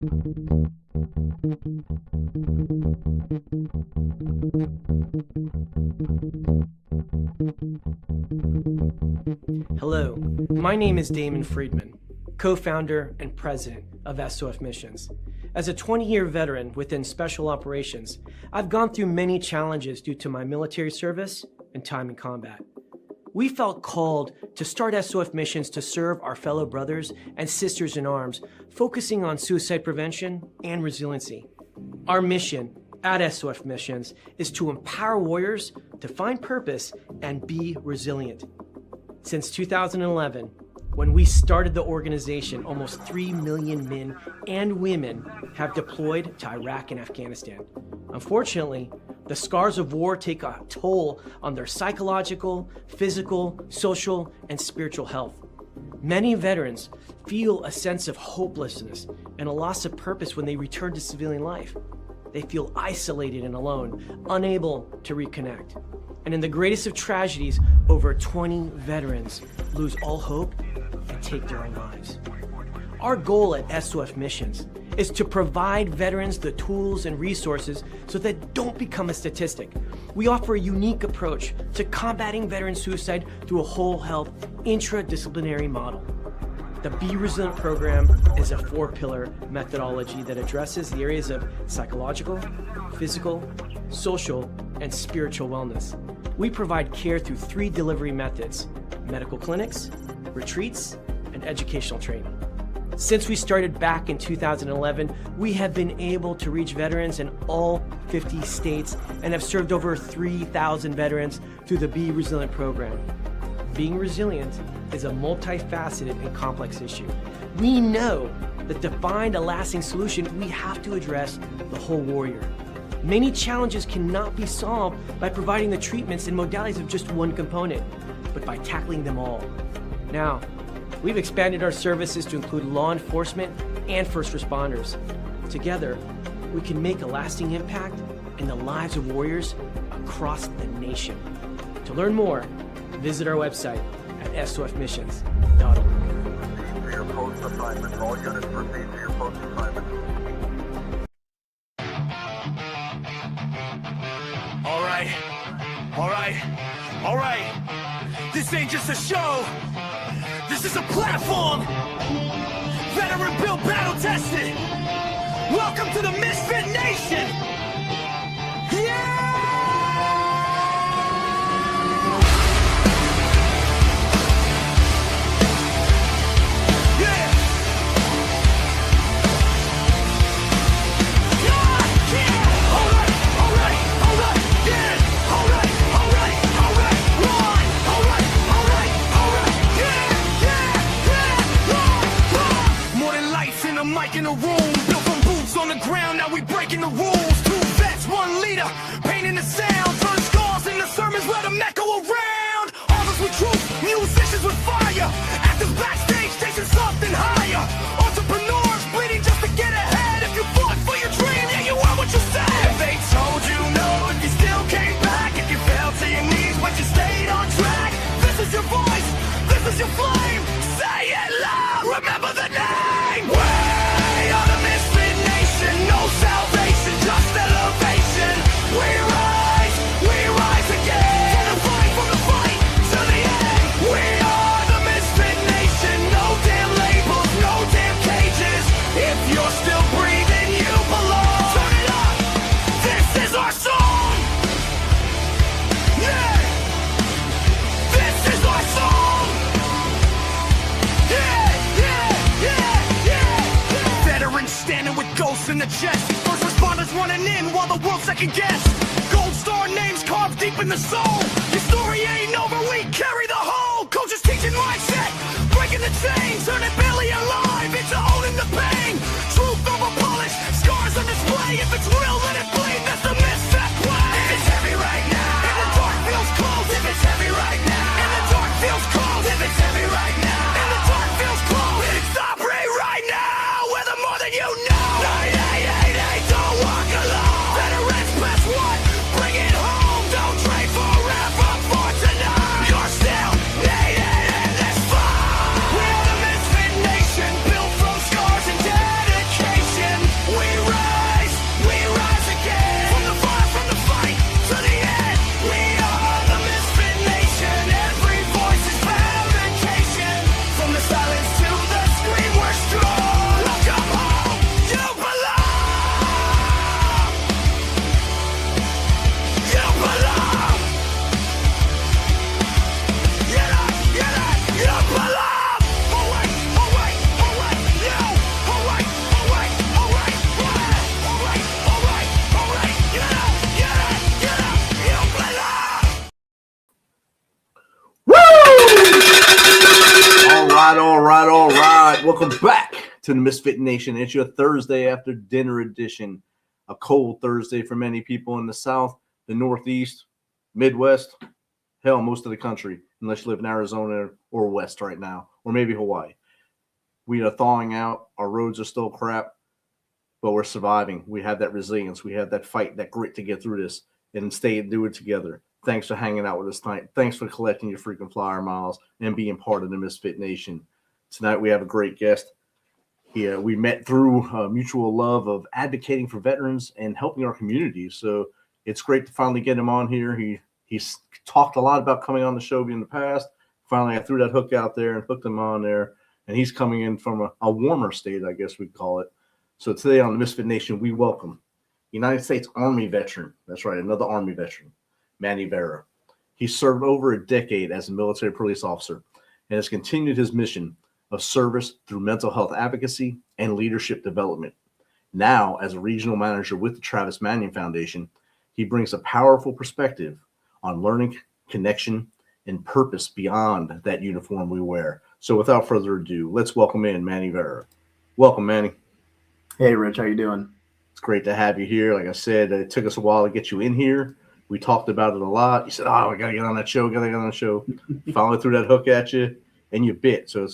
Hello, my name is Damon Friedman, co-founder and president of SOF Missions. As a 20-year veteran within Special Operations, I've gone through many challenges due to my military service and time in combat. We felt called to start SOF Missions to serve our fellow brothers and sisters in arms, focusing on suicide prevention and resiliency. Our mission at SOF Missions is to empower warriors to find purpose and be resilient. Since 2011, when we started the organization, almost 3 million men and women have deployed to Iraq and Afghanistan. Unfortunately, the scars of war take a toll on their psychological, physical, social, and spiritual health. Many veterans feel a sense of hopelessness and a loss of purpose when they return to civilian life. They feel isolated and alone, unable to reconnect. And in the greatest of tragedies, over 20 veterans lose all hope and take their own lives. Our goal at SOF Missions is to provide veterans the tools and resources so that they don't become a statistic. We offer a unique approach to combating veteran suicide through a whole health intradisciplinary model. The Be Resilient program is a 4-pillar methodology that addresses the areas of psychological, physical, social, and spiritual wellness. We provide care through 3 delivery methods: medical clinics, retreats, and educational training. Since we started back in 2011, we have been able to reach veterans in all 50 states and have served over 3,000 veterans through the Be Resilient program. Being resilient is a multifaceted and complex issue. We know that to find a lasting solution, we have to address the whole warrior. Many challenges cannot be solved by providing the treatments and modalities of just one component, but by tackling them all. Now, we've expanded our services to include law enforcement and first responders. Together, we can make a lasting impact in the lives of warriors across the nation. To learn more, visit our website at sofmissions.org. Proceed to your post assignment. All units proceed to your post assignment. All right. This ain't just a show. This is a platform. Veteran built, battle tested. Welcome to the MisFitNation. Yeah! Mic in a room, built from boots on the ground, now we breaking the rules. 2 vets, 1 leader, painting the sound, turn scars into sermons, let them echo around. Authors with truth, musicians with fire, actors backstage chasing something higher. Entrepreneurs bleeding just to get ahead. If you fought for your dream, yeah, you are what you said. If they told you no, if you still came back, if you fell to your knees but you stayed on track, this is your voice, this is your flame. Say it loud, remember the name. No salvation, just elevation. We rise again. From the fight, to the end. We are the MisFitNation. No damn labels, no damn cages. If you're still breathing, you belong. Turn it up, this is our song. Yeah, this is our song. Yeah. Veterans standing with ghosts in the chest. First responders running in while the world second guess. Gold star names carved deep in the soul. Your story ain't over, we carry the whole. Coaches teaching mindset, breaking the chains, turning barely alive into owning the pain. Truth over polish, scars on display. If it's real, let it bleed, that's the misfit play. If it's heavy right now, and the dark feels cold. If it's heavy right now, and the dark feels cold. If it's heavy right now, and the dark feels cold. Stop right now, we're the more than you know. 988, don't walk alone. Veterans press 1, bring it home. Don't trade forever for tonight. You're still needed in this fight. We're the MisFitNation, built from scars and dedication. Welcome back to the Misfit Nation. It's your Thursday after dinner edition. A cold Thursday for many people in the South, the Northeast, Midwest, hell, most of the country, unless you live in Arizona or West right now, or maybe Hawaii. We are thawing out. Our roads are still crap, but we're surviving. We have that resilience. We have that fight, that grit to get through this and stay and do it together. Thanks for hanging out with us tonight. Thanks for collecting your freaking flyer miles and being part of the Misfit Nation. Tonight we have a great guest. We met through mutual love of advocating for veterans and helping our community. So it's great to finally get him on here. He's talked a lot about coming on the show in the past. Finally, I threw that hook out there and hooked him on there. And he's coming in from a warmer state, I guess we'd call it. So today on the Misfit Nation, we welcome United States Army veteran. That's right, another Army veteran, Manny Vera. He served over a decade as a military police officer and has continued his mission of service through mental health advocacy and leadership development. Now, as a regional manager with the Travis Manion Foundation, he brings a powerful perspective on learning, connection, and purpose beyond that uniform we wear. So without further ado, let's welcome in Manny Vera. Welcome, Manny. Hey, Rich, how you doing? It's great to have you here. Like I said, it took us a while to get you in here. We talked about it a lot. You said, I got to get on that show, Finally threw that hook at you, and you bit. So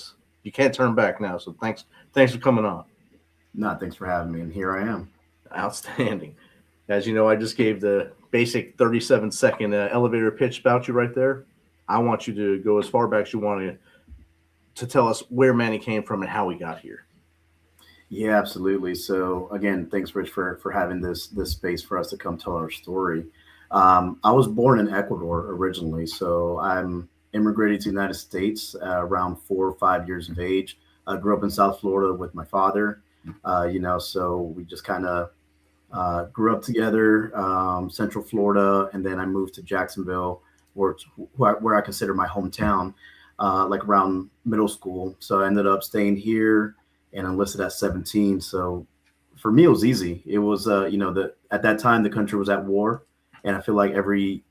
you can't turn back now. So thanks for coming on. No, thanks for having me, and here I am. Outstanding. As you know, I just gave the basic 37-second elevator pitch about you right there. I want you to go as far back as you want to tell us where Manny came from and how he got here. Yeah, absolutely. So again, thanks, Rich, for having this space for us to come tell our story. I was born in Ecuador originally, so I'm immigrated to the United States around 4 or 5 years of age. I grew up in South Florida with my father, so we just kind of grew up together, Central Florida, and then I moved to Jacksonville, where I consider my hometown, like around middle school. So I ended up staying here and enlisted at 17. So for me, it was easy. It was, at that time, the country was at war. And I feel like every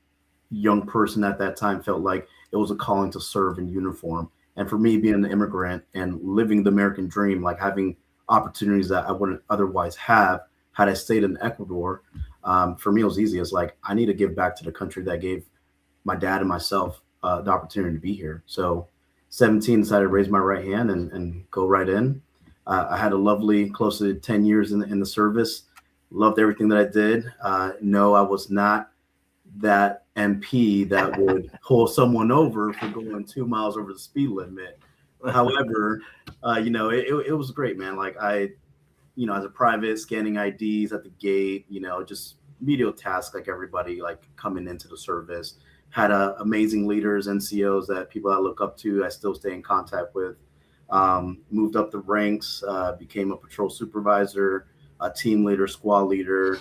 young person at that time felt like it was a calling to serve in uniform. And for me, being an immigrant and living the American dream, like having opportunities that I wouldn't otherwise have had I stayed in Ecuador, for me, it was easy. It's like, I need to give back to the country that gave my dad and myself the opportunity to be here. So 17, decided to raise my right hand and go right in. I had a lovely close to 10 years in the service. Loved everything that I did. No, I was not that MP that would pull someone over for going 2 miles over the speed limit. However, it was great, man. Like as a private, scanning IDs at the gate, just medial tasks like everybody, like coming into the service. Had amazing leaders, NCOs that people I look up to, I still stay in contact with. Moved up the ranks, became a patrol supervisor, a team leader, squad leader,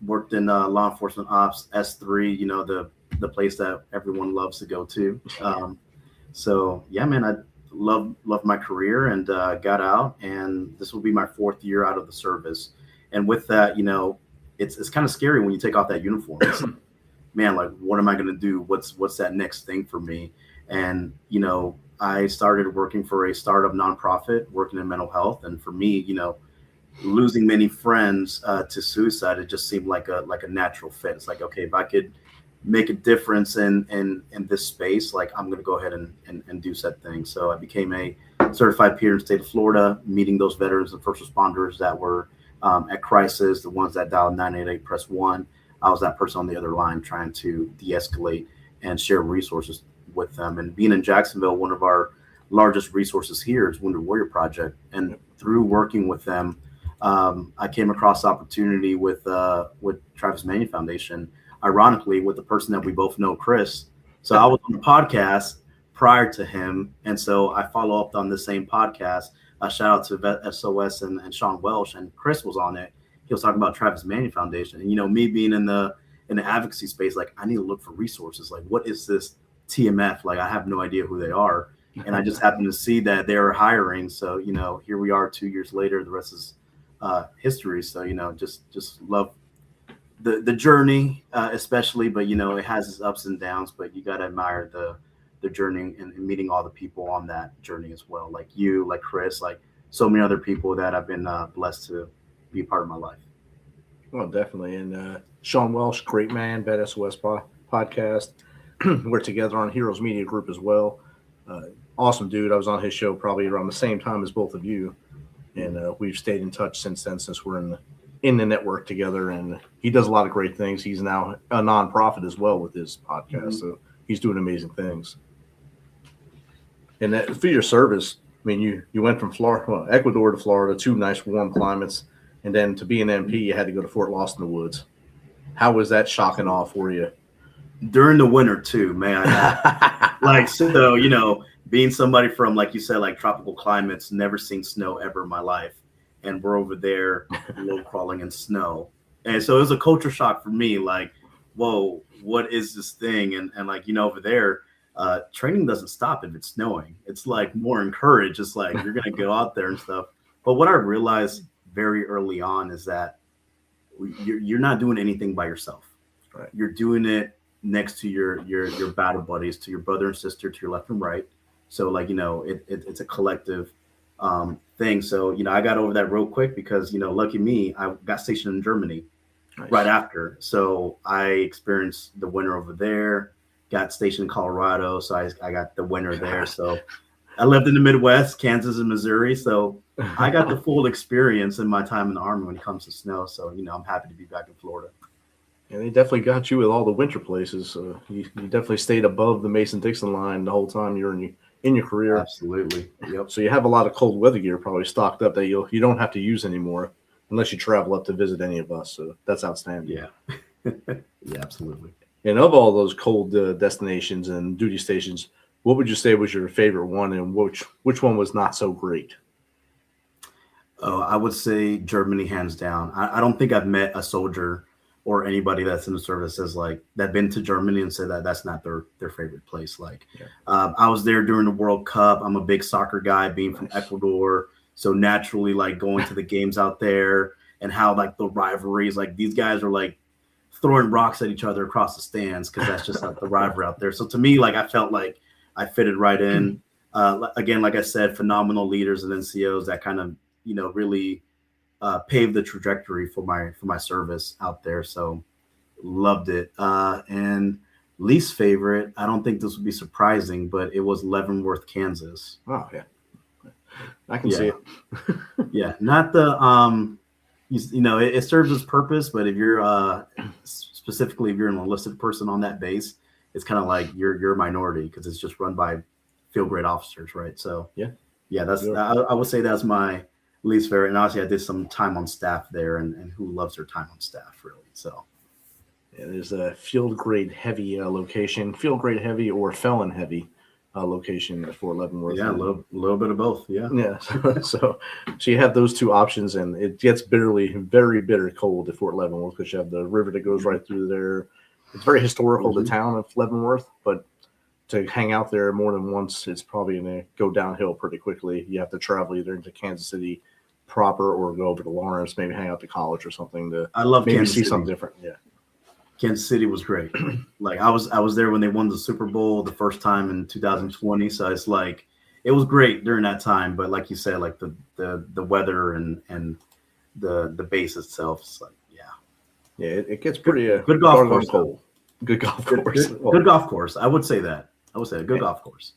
worked in law enforcement ops, S3, the place that everyone loves to go to. So yeah, man, I loved my career and got out, and this will be my 4th year out of the service. And with that, it's kind of scary when you take off that uniform. It's like, man, like, what am I going to do? What's that next thing for me? And, I started working for a startup nonprofit, working in mental health. And for me, losing many friends to suicide, it just seemed like a natural fit. It's like, okay, if I could make a difference in this space, like, I'm going to go ahead and do said thing. So I became a certified peer in the state of Florida, meeting those veterans and first responders that were at crisis, the ones that dialed 988, press 1. I was that person on the other line trying to de-escalate and share resources with them. And being in Jacksonville, one of our largest resources here is Wounded Warrior Project. And through working with them, I came across opportunity with Travis Manion Foundation, ironically, with the person that we both know, Chris. So I was on the podcast prior to him. And so I follow up on the same podcast. Shout out to Vet SOS and Sean Welsh, and Chris was on it. He was talking about Travis Manion Foundation. And, me being in the advocacy space, like, I need to look for resources. Like, what is this TMF? Like, I have no idea who they are. And I just happened to see that they were hiring. So, here we are 2 years later, the rest is history. So, just love the journey, especially, but, it has its ups and downs, but you got to admire the journey and meeting all the people on that journey as well, like you, like Chris, like so many other people that I've been blessed to be part of my life. Well, definitely. And Sean Welsh, great man, Bad SOS podcast. We're together on Heroes Media Group as well. Awesome dude. I was on his show probably around the same time as both of you, and we've stayed in touch since then, since we're in the network together. And he does a lot of great things. He's now a nonprofit as well with his podcast, so he's doing amazing things. And that, for your service, I mean, you went from Ecuador to Florida, 2 nice warm climates, and then to be an MP, you had to go to Fort Lost in the Woods. How was that shocking all for you? During the winter too, man. Like, so, you know, being somebody from, like you said, like tropical climates, never seen snow ever in my life. And we're over there low crawling in snow. And so it was a culture shock for me. Like, whoa, what is this thing? And like, you know, over there, training doesn't stop if it's snowing. It's like more encouraged. It's like, you're going to go out there and stuff. But what I realized very early on is that you're not doing anything by yourself. Right. You're doing it next to your battle buddies, to your brother and sister, to your left and right. So, like, you know, it's a collective thing. So, you know, I got over that real quick because, you know, lucky me, I got stationed in Germany right after. So I experienced the winter over there, got stationed in Colorado. So I got the winter there. So I lived in the Midwest, Kansas and Missouri. So I got the full experience in my time in the Army when it comes to snow. So, you know, I'm happy to be back in Florida. And they definitely got you with all the winter places. You definitely stayed above the Mason-Dixon line the whole time you're in your career. Absolutely. Yep. So you have a lot of cold weather gear probably stocked up that you don't have to use anymore unless you travel up to visit any of us. So that's outstanding. Yeah. Yeah, absolutely. And of all those cold destinations and duty stations, what would you say was your favorite one, and which one was not so great? Oh, I would say Germany, hands down. I don't think I've met a soldier or anybody that's in the service has like that been to Germany and said that that's not their favorite place. Like, I was there during the World Cup. I'm a big soccer guy, being from Ecuador, so naturally, like, going to the games out there and how, like, the rivalries, like, these guys are like throwing rocks at each other across the stands because that's just like the rivalry out there. So to me, like, I felt like I fitted right in. Again, like I said, phenomenal leaders and NCOs that kind of, you know, really paved the trajectory for my service out there. So loved it. And least favorite, I don't think this would be surprising, but it was Leavenworth, Kansas. Oh yeah, I can see it. Yeah, not the you know, it serves its purpose, but if you're specifically if you're an enlisted person on that base, it's kind of like you're a minority because it's just run by field grade officers, right? So yeah, that's I would say that's my least favorite. And obviously I did some time on staff there, and who loves their time on staff, really. So yeah, there's a field grade heavy location, field grade heavy or felon heavy location at Fort Leavenworth. Yeah, a little bit of both. Yeah. So you have those two options, and it gets very bitter cold at Fort Leavenworth because you have the river that goes right through there. It's very historical, the town of Leavenworth, but to hang out there more than once, it's probably going to go downhill pretty quickly. You have to travel either into Kansas City proper or go over to Lawrence, maybe hang out to college or something to I love maybe Kansas see City. something different. Yeah. Kansas City was great. Like I was there when they won the Super Bowl the first time in 2020. So it's like it was great during that time. But like you said, like the weather and the base itself, it's like It gets pretty good golf course. Cold. Good golf course. Good golf course. I would say that. A good golf course.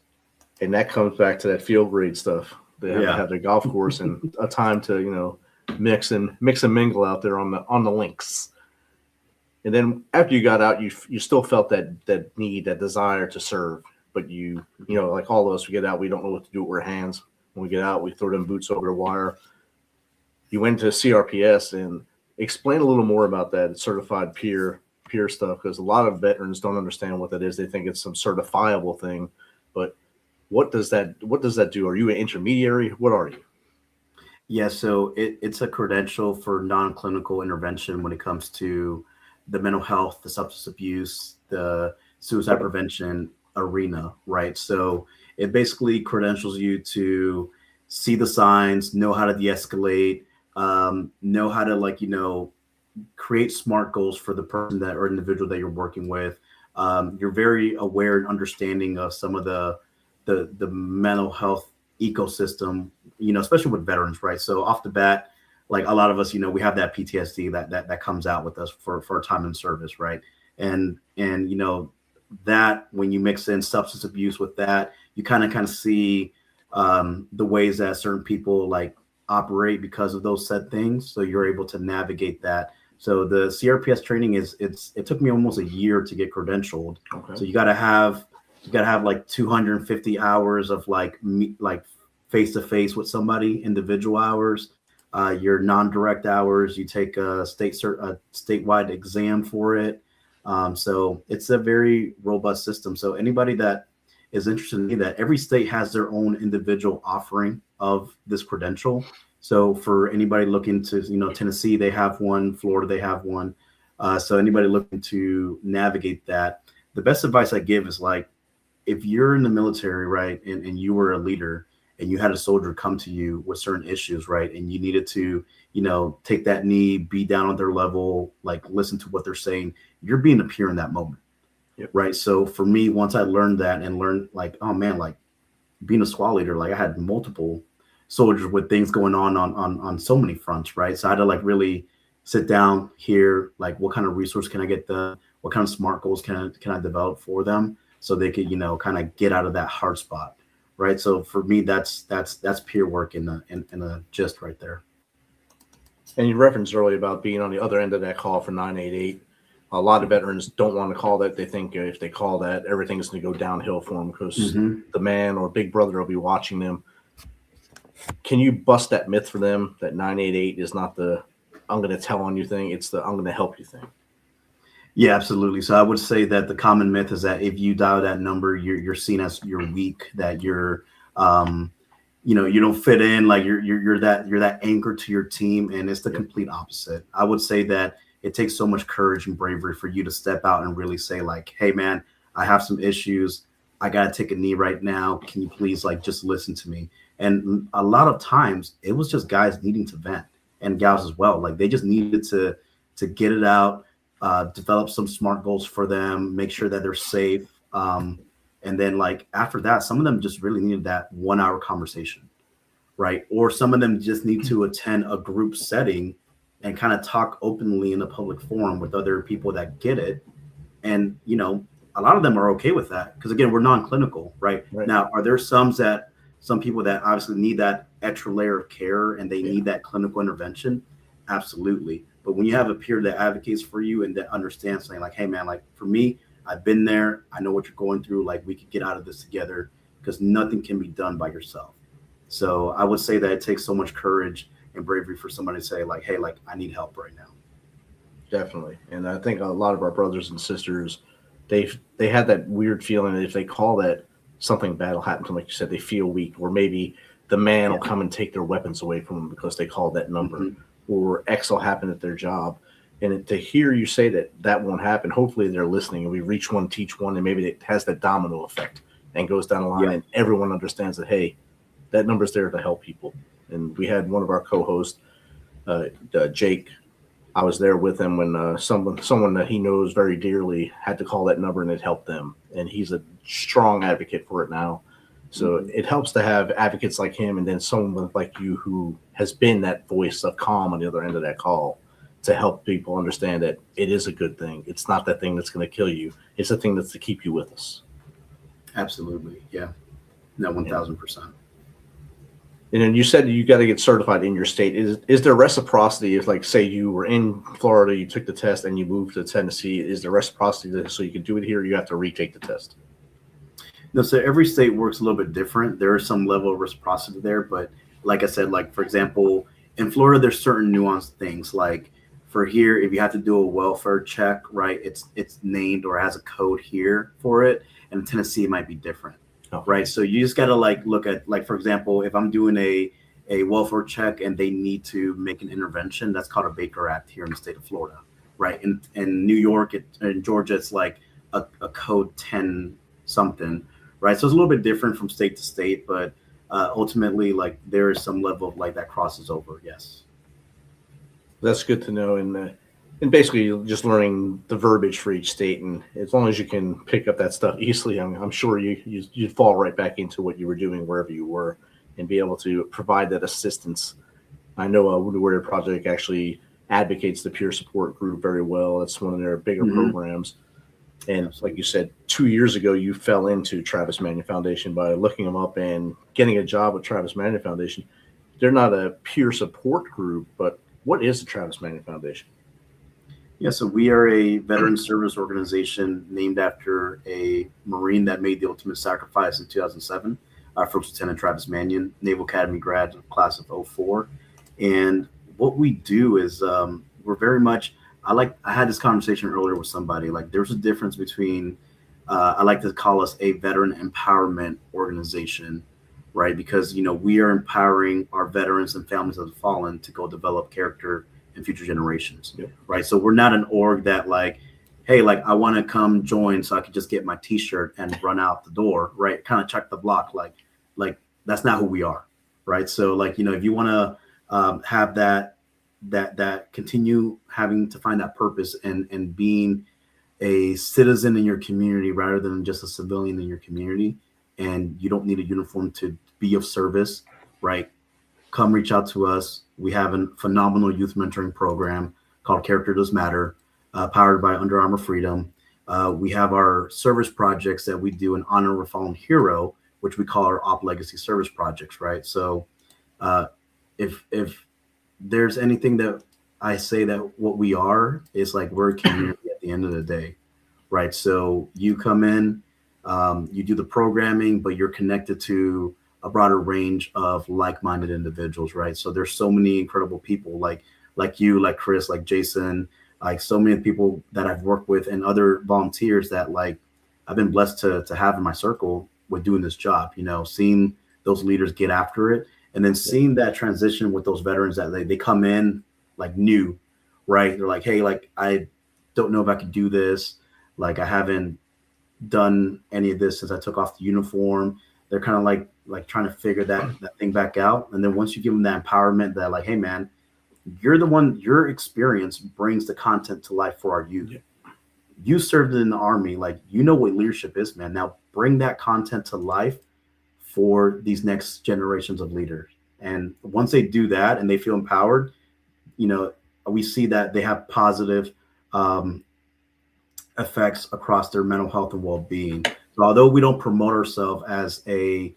And that comes back to that field grade stuff. They have to have their golf course and a time to, you know, mix and mingle out there on the links. And then after you got out, you still felt that need, that desire to serve. But you know, like all of us, we get out, we don't know what to do with our hands. When we get out, we throw them boots over the wire. You went to CRPS, and explain a little more about that certified peer stuff, because a lot of veterans don't understand what that is. They think it's some certifiable thing, but what does that do? Are you an intermediary? What are you? Yeah, so it's a credential for non-clinical intervention when it comes to the mental health, the substance abuse, the suicide prevention arena, right? So it basically credentials you to see the signs, know how to de-escalate, know how to, like, you know, create SMART goals for the person that or individual that you're working with, You're very aware and understanding of some of the mental health ecosystem, especially with veterans, right? So off the bat, like a lot of us, we have that PTSD that comes out with us for our time in service, right? And that when you mix in substance abuse with that, you kind of see the ways that certain people like operate because of those said things. So you're able to navigate that. So the CRPS training it took me almost a year to get credentialed. Okay. So you got to have like 250 hours of like face to face with somebody, individual hours, your non-direct hours. You take a statewide exam for it. So it's a very robust system. So anybody that is interested in that, every state has their own individual offering of this credential. So for anybody looking to, Tennessee, they have one, Florida, they have one. So anybody looking to navigate that, the best advice I give is like, if you're in the military, right, and you were a leader and you had a soldier come to you with certain issues, right, and you needed to, take that knee, be down on their level, like listen to what they're saying, you're being a peer in that moment. Yep. Right. So for me, once I learned that and learned like, oh man, like being a squad leader, like I had multiple soldiers with things going on so many fronts. Right. So I had to like really sit down here, like what kind of resource can I get what kind of SMART goals can I develop for them so they could, kind of get out of that hard spot. Right. So for me, that's peer work in a gist right there. And you referenced earlier about being on the other end of that call for 988. A lot of veterans don't want to call that. They think if they call that, everything's going to go downhill for them because the man or big brother will be watching them. Can you bust that myth for them that 988 is not the I'm going to tell on you thing? It's the I'm going to help you thing. Yeah, absolutely. So I would say that the common myth is that if you dial that number, you're seen as you're weak, that you're, you don't fit in, like you're that anchor to your team, and it's the complete opposite. I would say that it takes so much courage and bravery for you to step out and really say like, hey man, I have some issues. I got to take a knee right now. Can you please like just listen to me? And a lot of times it was just guys needing to vent, and gals as well. Like they just needed to get it out, develop some SMART goals for them, make sure that they're safe. And then like after that, some of them just really needed that 1 hour conversation, right? Or some of them just need to attend a group setting and kind of talk openly in a public forum with other people that get it. And, a lot of them are okay with that because, again, we're non-clinical, right? Now, are there some people that obviously need that extra layer of care and they need that clinical intervention? Absolutely. But when you have a peer that advocates for you and that understands saying like, hey, man, like for me, I've been there. I know what you're going through. Like we could get out of this together because nothing can be done by yourself. So I would say that it takes so much courage and bravery for somebody to say like, hey, like I need help right now. Definitely. And I think a lot of our brothers and sisters, they had that weird feeling that if they call that, something bad will happen to them. Like you said, they feel weak, or maybe the man will come and take their weapons away from them because they called that number, or X will happen at their job. And to hear you say that won't happen, hopefully they're listening and we reach one, teach one, and maybe it has that domino effect and goes down the line and everyone understands that, hey, that number's there to help people. And we had one of our co-hosts, Jake. I was there with him when someone that he knows very dearly had to call that number and it helped them. And he's a strong advocate for it now. So it helps to have advocates like him and then someone like you who has been that voice of calm on the other end of that call to help people understand that it is a good thing. It's not that thing that's going to kill you. It's the thing that's to keep you with us. Absolutely. Yeah. No, 1,000%. And then you said you got to get certified in your state. Is there reciprocity if, like, say you were in Florida, you took the test, and you moved to Tennessee? Is there reciprocity so you can do it here, or you have to retake the test? No, so every state works a little bit different. There is some level of reciprocity there, but like I said, like for example, in Florida, there's certain nuanced things. Like for here, if you have to do a welfare check, right, it's named or has a code here for it. And in Tennessee, it might be different. Right. So you just got to like look at, like, for example, if I'm doing a welfare check and they need to make an intervention, that's called a Baker Act here in the state of Florida. Right. In New York and Georgia, it's like a code 10 something. Right. So it's a little bit different from state to state. But ultimately, like there is some level of like that crosses over. Yes. That's good to know. And And basically, you're just learning the verbiage for each state, and as long as you can pick up that stuff easily, I'm sure you'd fall right back into what you were doing wherever you were, and be able to provide that assistance. I know Wounded Warrior Project actually advocates the peer support group very well. It's one of their bigger programs. And like you said, 2 years ago, you fell into Travis Manion Foundation by looking them up and getting a job with Travis Manion Foundation. They're not a peer support group, but what is the Travis Manion Foundation? Yeah, so we are a veteran service organization named after a Marine that made the ultimate sacrifice in 2007, First Lieutenant Travis Manion, Naval Academy grad, class of 04. And what we do is we're very much, I had this conversation earlier with somebody, like there's a difference between, I like to call us a veteran empowerment organization, right? Because, we are empowering our veterans and families of the fallen to go develop character in future generations, right? So we're not an org that like, hey, like I want to come join so I can just get my T-shirt and run out the door, right? Kind of check the block, like that's not who we are, right? So like, if you want to have that continue having to find that purpose and being a citizen in your community rather than just a civilian in your community, and you don't need a uniform to be of service, right? Come reach out to us. We have a phenomenal youth mentoring program called Character Does Matter, powered by Under Armour Freedom. We have our service projects that we do in honor of a fallen hero, which we call our Op Legacy service projects, right? So if there's anything that I say that what we are is like we're a community at the end of the day, right? So you come in, you do the programming, but you're connected to a broader range of like-minded individuals, right? So there's so many incredible people like you, like Chris, like Jason, like so many people that I've worked with and other volunteers that like I've been blessed to have in my circle with doing this job, seeing those leaders get after it, and then seeing that transition with those veterans that they come in like new, right? They're like, hey, like I don't know if I could do this. Like I haven't done any of this since I took off the uniform. They're kind of like trying to figure that thing back out. And then once you give them that empowerment that like, hey man, you're the one, your experience brings the content to life for our youth. You served in the Army, like, what leadership is, man. Now bring that content to life for these next generations of leaders. And once they do that and they feel empowered, we see that they have positive effects across their mental health and well-being. So although we don't promote ourselves as a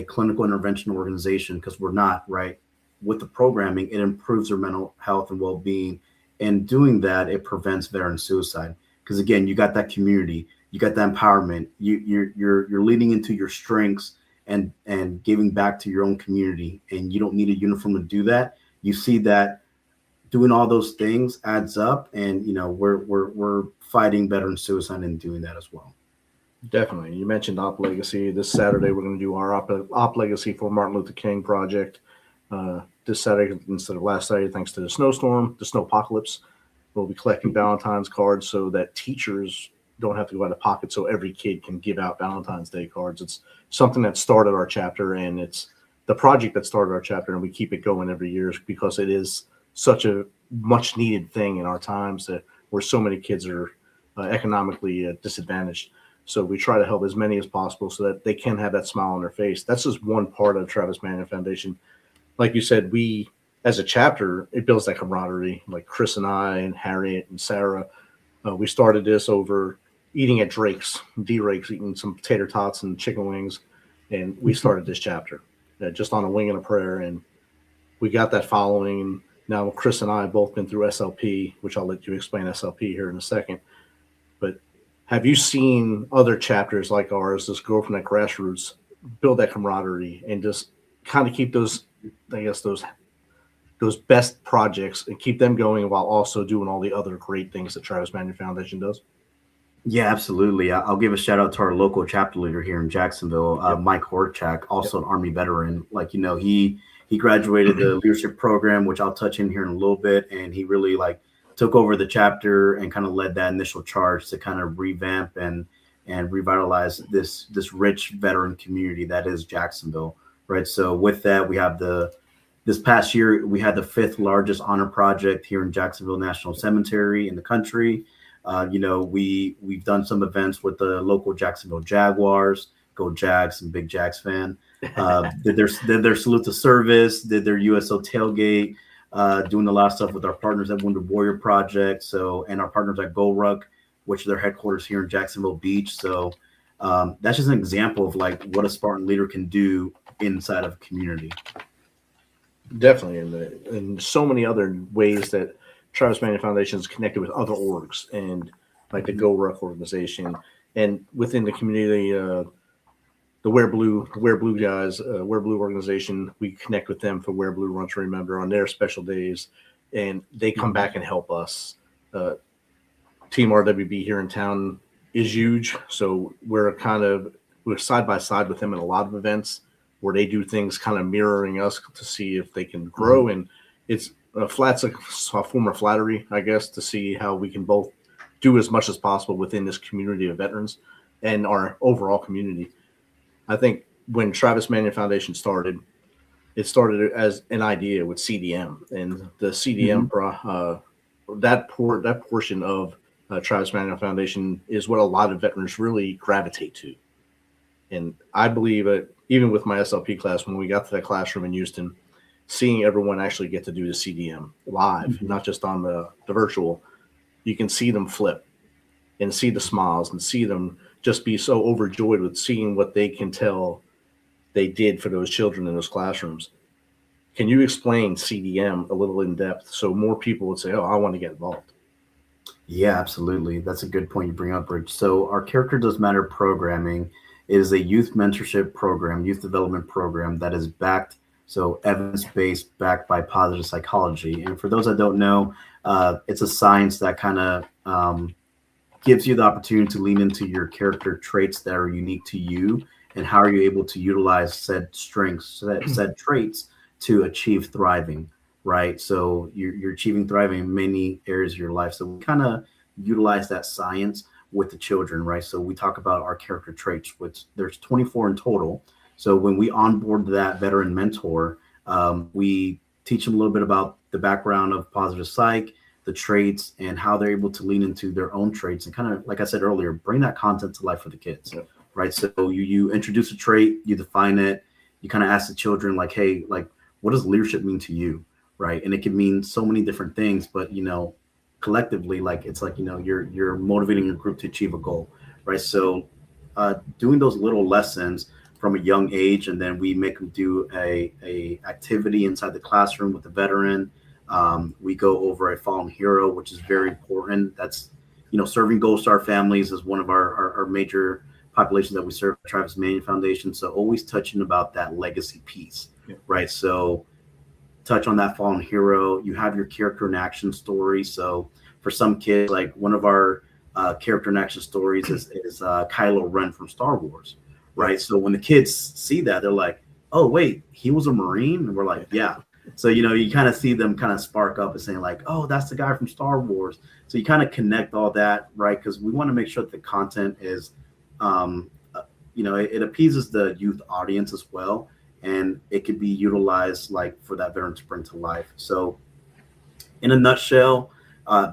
clinical intervention organization, because we're not, right, with the programming, it improves their mental health and well-being. And doing that, it prevents veteran suicide. Because again, you got that community, you got that empowerment, you're leading into your strengths and giving back to your own community. And you don't need a uniform to do that. You see that doing all those things adds up, and we're fighting veteran suicide and doing that as well. Definitely. You mentioned Op Legacy. This Saturday, we're going to do our Op Legacy for Martin Luther King project. This Saturday instead of last Saturday, thanks to the snowstorm, the snowpocalypse. We'll be collecting Valentine's cards so that teachers don't have to go out of pocket, so every kid can give out Valentine's Day cards. It's something that started our chapter, and it's the project that started our chapter, and we keep it going every year because it is such a much needed thing in our times that where so many kids are economically disadvantaged. So we try to help as many as possible so that they can have that smile on their face. That's just one part of Travis Manion Foundation. Like you said, we, as a chapter, it builds that camaraderie. Like Chris and I and Harriet and Sarah, we started this over eating at Drake's, D-Rake's, eating some tater tots and chicken wings. And we started this chapter just on a wing and a prayer. And we got that following. Now, Chris and I have both been through SLP, which I'll let you explain SLP here in a second. But have you seen other chapters like ours, just grow from that grassroots, build that camaraderie, and just kind of keep those, I guess, those best projects and keep them going while also doing all the other great things that Travis Manion Foundation does? Yeah, absolutely. I'll give a shout out to our local chapter leader here in Jacksonville, Mike Horchak, also an Army veteran. Like, he graduated the leadership program, which I'll touch in here in a little bit. And he really took over the chapter and kind of led that initial charge to kind of revamp and revitalize this rich veteran community that is Jacksonville, right? So with that, we have the This past year, we had the 5th largest honor project here in Jacksonville National Cemetery in the country. We've done some events with the local Jacksonville Jaguars. Go Jags, I'm a big Jags fan. Did their salute to service, did their USO tailgate, doing a lot of stuff with our partners at Wounded Warrior Project. And our partners at Go Ruck, which is their headquarters here in Jacksonville Beach. So that's just an example of like what a Spartan leader can do inside of a community. Definitely, and so many other ways that Travis Manion Foundation is connected with other orgs, and like the Go Ruck organization, and within the community, the Wear Blue guys, Wear Blue organization, we connect with them for Wear Blue Run to Remember on their special days, and they come back and help us. Team RWB here in town is huge, so we're side by side with them in a lot of events where they do things kind of mirroring us to see if they can grow. And it's a form of flattery, I guess, to see how we can both do as much as possible within this community of veterans and our overall community. I think when Travis Manion Foundation started, it started as an idea with CDM, and the CDM, that portion of Travis Manion Foundation is what a lot of veterans really gravitate to. And I believe that even with my SLP class, when we got to that classroom in Houston, seeing everyone actually get to do the CDM live, not just on the virtual, you can see them flip and see the smiles and see them just be so overjoyed with seeing what they can tell they did for those children in those classrooms. Can you explain CDM a little in depth so more people would say, oh, I want to get involved? Yeah, absolutely. That's a good point you bring up, Rich. So our Character Does Matter programming is a youth mentorship program, youth development program that is backed, so evidence-based, backed by positive psychology. And for those that don't know, it's a science that kind of gives you the opportunity to lean into your character traits that are unique to you, and how are you able to utilize said strengths, said traits to achieve thriving, right? So you're achieving thriving in many areas of your life. So we kind of utilize that science with the children, right? So we talk about our character traits, which there's 24 in total. So when we onboard that veteran mentor, we teach them a little bit about the background of positive psych, the traits, and how they're able to lean into their own traits and kind of, like I said earlier, bring that content to life for the kids, right? So you introduce a trait, you define it, you kind of ask the children like, hey, like, what does leadership mean to you, right? And it can mean so many different things, but, collectively, like, it's like, you're motivating your group to achieve a goal, right? So doing those little lessons from a young age, and then we make them do a activity inside the classroom with the veteran. We go over a fallen hero, which is very important. That's, serving Gold Star families is one of our major populations that we serve at Travis Manion Foundation. So always touching about that legacy piece, right? So touch on that fallen hero. You have your character and action story. So for some kids, like one of our character and action stories is Kylo Ren from Star Wars, right? So when the kids see that, they're like, oh, wait, he was a Marine? And we're like, yeah. So, you kind of see them kind of spark up and saying like, oh, that's the guy from Star Wars. So you kind of connect all that, right? Because we want to make sure that the content is, it appeases the youth audience as well. And it could be utilized like for that veteran to bring to life. So in a nutshell,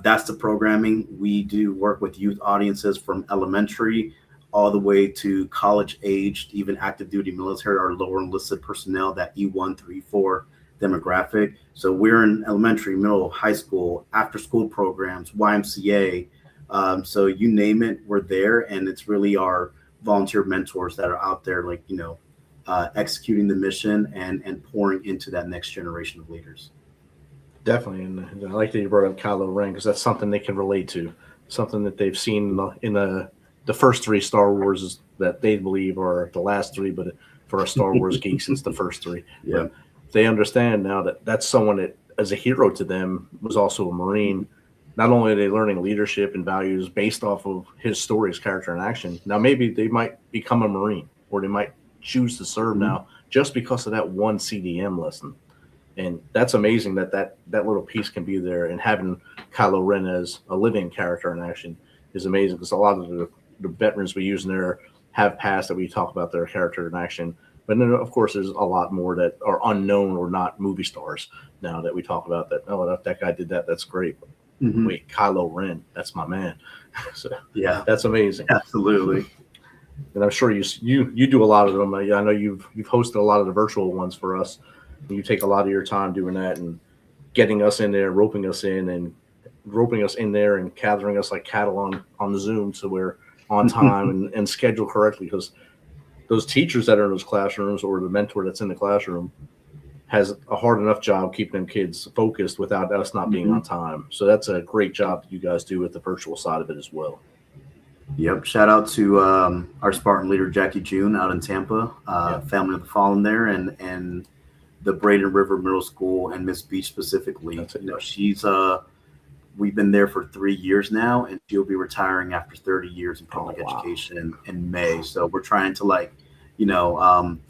that's the programming. We do work with youth audiences from elementary all the way to college aged, even active duty military, our lower enlisted personnel, that E1 through E4 demographic. So we're in elementary, middle, high school, after school programs, YMCA. So you name it, we're there. And it's really our volunteer mentors that are out there, like, executing the mission and pouring into that next generation of leaders. Definitely. And I like that you brought up Kylo Ren, because that's something they can relate to, something that they've seen in the first 3 Star Wars that they believe are the last 3, but for our Star Wars geeks, it's the first 3. Yeah. But they understand now that that's someone that, as a hero to them, was also a Marine. Not only are they learning leadership and values based off of his story, his character in action, now maybe they might become a Marine, or they might choose to serve now just because of that one CDM lesson. And that's amazing that little piece can be there, and having Kylo Ren as a living character in action is amazing, because a lot of the veterans we use in there have passed that we talk about their character in action. But then, of course, there's a lot more that are unknown or not movie stars now that we talk about that. Oh, that guy did that. That's great. Mhm. Wait, Kylo Ren, that's my man. So Yeah, that's amazing. absolutely. And I'm sure you do a lot of them. I know you've hosted a lot of the virtual ones for us. You take a lot of your time doing that and getting us in there, roping us in there and gathering us like cattle on the Zoom so we're on time and scheduled correctly, because those teachers that are in those classrooms or the mentor that's in the classroom has a hard enough job keeping them kids focused without us not being on time. So that's a great job that you guys do with the virtual side of it as well. Yep. Shout out to our Spartan leader, Jackie June, out in Tampa, Family of the Fallen there, and the Braden River Middle School and Miss Beach specifically. She's we've been there for 3 years now, and she'll be retiring after 30 years in public education in May. So we're trying to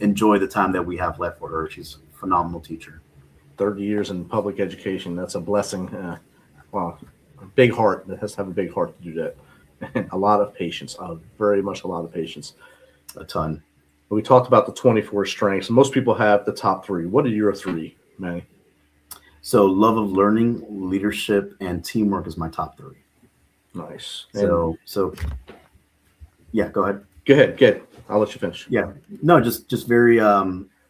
enjoy the time that we have left with her. She's a phenomenal teacher. 30 years in public education. That's a blessing. Wow. A big heart. It has to have a big heart to do that. And a lot of patience, very much a lot of patience. A ton. We talked about the 24 strengths. Most people have the top 3. What are your 3, Manny? So love of learning, leadership, and teamwork is my top 3. Nice. So yeah, go ahead. Go ahead. I'll let you finish. Yeah. No, just very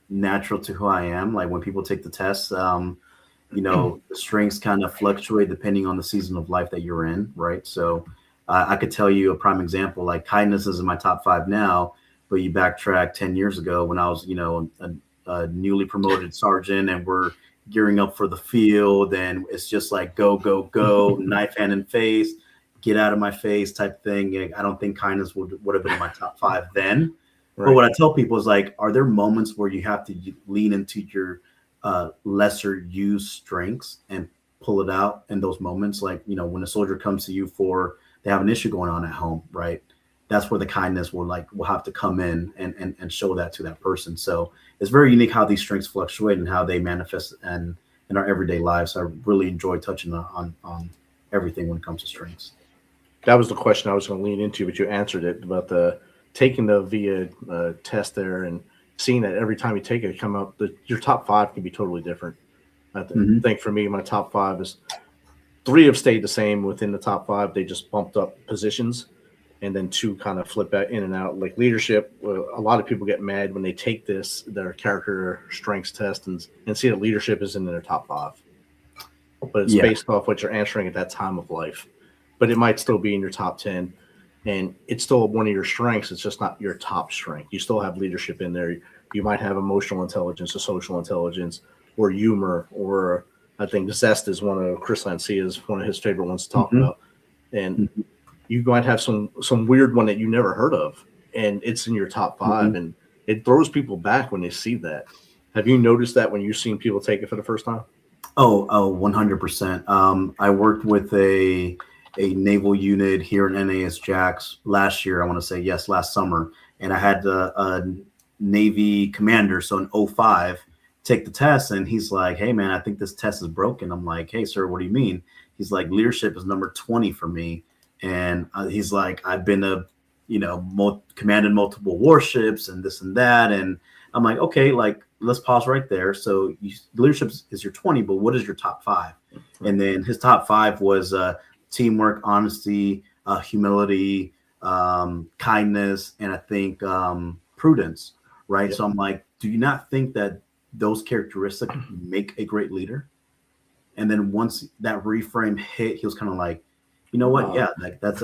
natural to who I am. Like when people take the test, the strengths kind of fluctuate depending on the season of life that you're in, right? So I could tell you a prime example, like kindness is in my top 5 now, but you backtrack 10 years ago when I was, a newly promoted sergeant and we're gearing up for the field, and it's just like go, knife hand in face, get out of my face type thing. I don't think kindness would have been in my top 5 then. Right. But what I tell people is like, are there moments where you have to lean into your lesser used strengths and pull it out in those moments? Like, when a soldier comes to you they have an issue going on at home, right? That's where the kindness will have to come in and show that to that person. So it's very unique how these strengths fluctuate and how they manifest in our everyday lives. So I really enjoy touching on everything when it comes to strengths. That was the question I was going to lean into, but you answered it about taking the VIA test there and seeing that every time you take it come up, your top 5 can be totally different. I think for me, my top 5 is 3 have stayed the same within the top 5. They just bumped up positions, and then 2 kind of flip in and out. Like leadership, a lot of people get mad when they take their character strengths test and see that leadership is in their top 5. But it's based off what you're answering at that time of life. But it might still be in your top 10, and it's still one of your strengths. It's just not your top strength. You still have leadership in there. You might have emotional intelligence or social intelligence or humor, or I think zest is one of Chris Lancia's one of his favorite ones to talk about. And you might have some weird one that you never heard of, and it's in your top 5, and it throws people back when they see that. Have you noticed that when you've seen people take it for the first time? Oh, 100%. I worked with a naval unit here in NAS Jax last year. I want to say last summer, and I had a Navy commander, so an 05, take the test, and he's like, "Hey man, I think this test is broken." I'm like, "Hey sir, what do you mean?" He's like, "Leadership is number 20 for me," and he's like, "I've been commanded multiple warships and this and that," and I'm like, "Okay, like let's pause right there. So leadership is your 20, but what is your top 5?" And then his top 5 was teamwork, honesty, humility, kindness, and I think prudence, right? Yep. So I'm like, do you not think that those characteristics make a great leader? And then once that reframe hit, he was kind of like, you know what? Yeah, like that's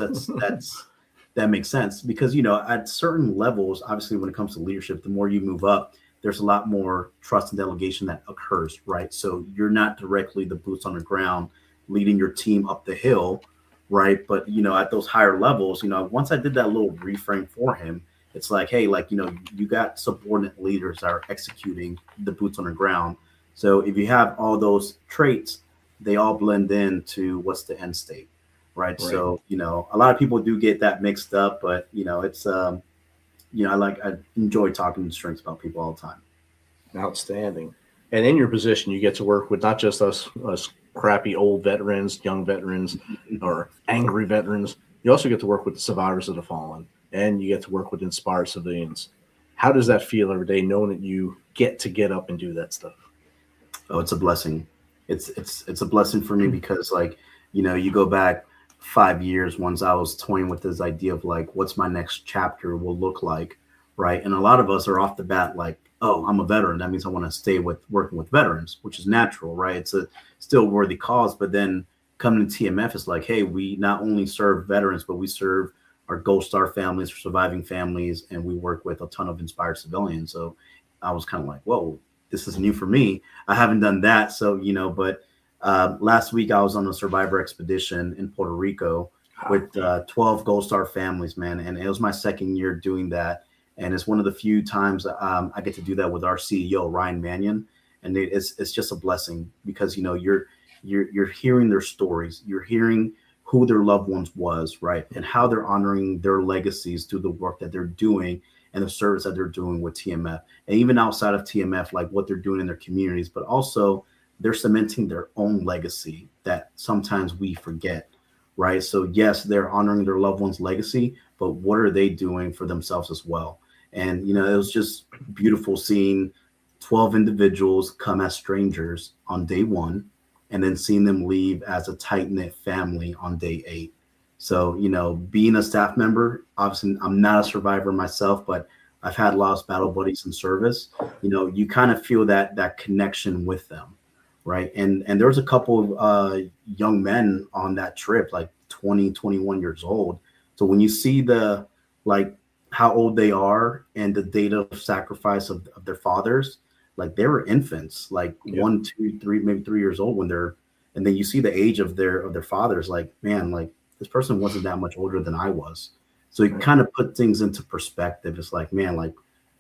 that makes sense, because at certain levels, obviously when it comes to leadership, the more you move up, there's a lot more trust and delegation that occurs, right? So you're not directly the boots on the ground leading your team up the hill, right? But at those higher levels, once I did that little reframe for him, it's like, hey, like, you got subordinate leaders that are executing the boots on the ground. So if you have all those traits, they all blend into what's the end state, right? So, a lot of people do get that mixed up, but, it's, I enjoy talking to strengths about people all the time. Outstanding. And in your position, you get to work with not just us crappy old veterans, young veterans, or angry veterans. You also get to work with the survivors of the fallen, and you get to work with inspired civilians. How does that feel every day knowing that you get up and do that stuff? Oh, it's a blessing. It's a blessing for me because, like, you go back 5 years once I was toying with this idea of like, what's my next chapter will look like, right? And a lot of us are off the bat like, oh, I'm a veteran. That means I want to stay working with veterans, which is natural, right? It's a still worthy cause. But then coming to TMF, it's like, hey, we not only serve veterans, but we serve our Gold Star families, surviving families, and we work with a ton of inspired civilians. So I was kind of like, whoa, this is new for me. I haven't done that. So, but last week I was on a survivor expedition in Puerto Rico with 12 Gold Star families, man. And it was my second year doing that. And it's one of the few times I get to do that with our CEO, Ryan Manion. And it's just a blessing because, you're hearing their stories. You're hearing who their loved ones was, right? And how they're honoring their legacies through the work that they're doing and the service that they're doing with TMF. And even outside of TMF, like what they're doing in their communities, but also they're cementing their own legacy that sometimes we forget, right? So yes, they're honoring their loved ones' legacy, but what are they doing for themselves as well? And, it was just beautiful seeing 12 individuals come as strangers on day one, and then seeing them leave as a tight-knit family on day 8. So, being a staff member, obviously I'm not a survivor myself, but I've had lost battle buddies in service. You kind of feel that connection with them, right? And there was a couple of young men on that trip, like 20, 21 years old. So when you see how old they are and the date of sacrifice of their fathers, like they were infants, like 1, 2, 3, maybe 3 years old and then you see the age of their fathers, like, man, like this person wasn't that much older than I was. So you kind of put things into perspective. It's like, man,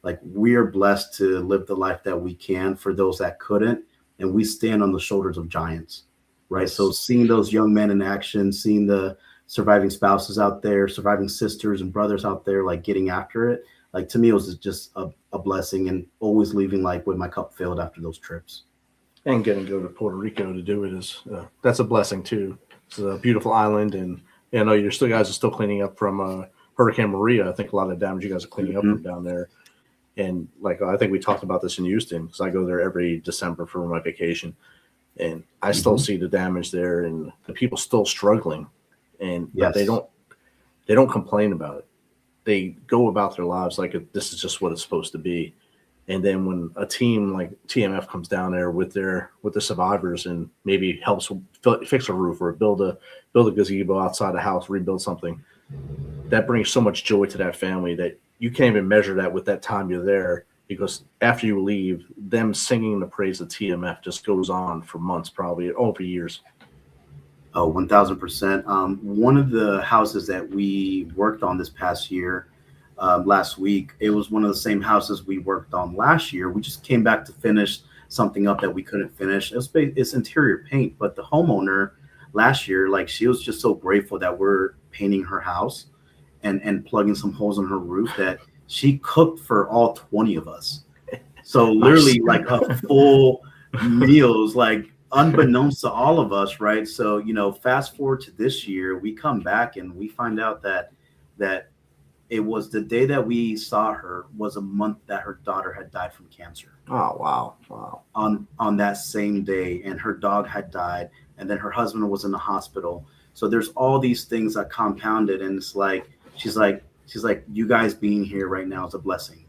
like we are blessed to live the life that we can for those that couldn't. And we stand on the shoulders of giants, right? Yes. So seeing those young men in action, seeing the surviving spouses out there, surviving sisters and brothers out there, like getting after it. Like to me, it was just a blessing, and always leaving like with my cup filled after those trips. And getting to go to Puerto Rico to do it is that's a blessing too. It's a beautiful island, and I know you guys are still cleaning up from Hurricane Maria. I think a lot of the damage you guys are cleaning up from down there. And like I think we talked about this in Houston because I go there every December for my vacation, and I still see the damage there, and the people still struggling, and but they don't complain about it. They go about their lives like this is just what it's supposed to be. And then when a team like TMF comes down there with the survivors and maybe helps fix a roof or build a gazebo outside a house, rebuild something, that brings so much joy to that family that you can't even measure that with that time you're there, because after you leave, them singing the praise of TMF just goes on for months, probably over years. Oh, 1000%. One of the houses that we worked on this past year, last week, it was one of the same houses we worked on last year. We just came back to finish something up that we couldn't finish. It's interior paint, but the homeowner last year, like she was just so grateful that we're painting her house and plugging some holes in her roof that she cooked for all 20 of us. So literally like a full meals, like unbeknownst to all of us, right? So, fast forward to this year, we come back and we find out that it was the day that we saw her was a month that her daughter had died from cancer. Oh, wow. On that same day, and her dog had died, and then her husband was in the hospital. So there's all these things that compounded, and it's like she's like, you guys being here right now is a blessing.